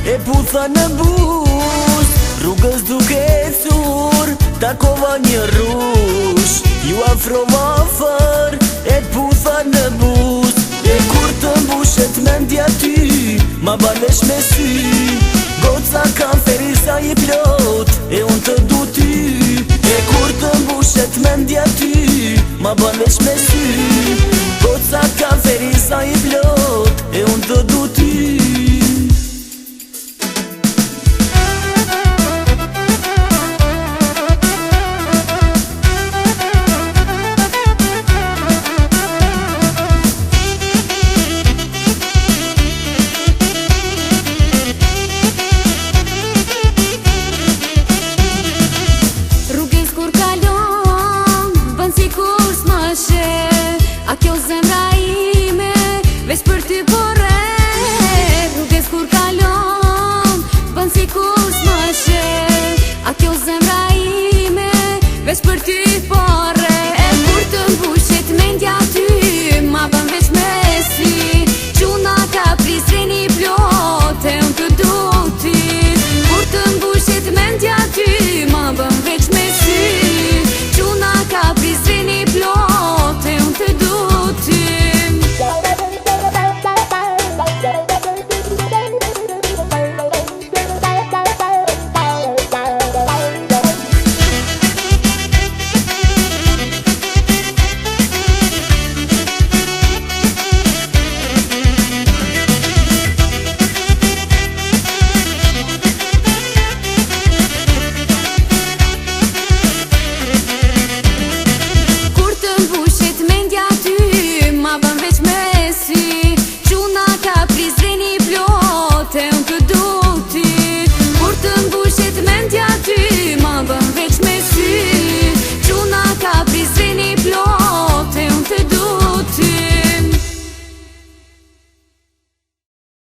e putha në bus, rrugës duke ecur, takova një rrush. Ju afrova afër, e putha në bus, e kur të mbushet mendja ty, ma banesh me sy. Goca kam ferisa i plot, e unë të du ty, e kur të mbushet mendja ty, ma banesh me sy.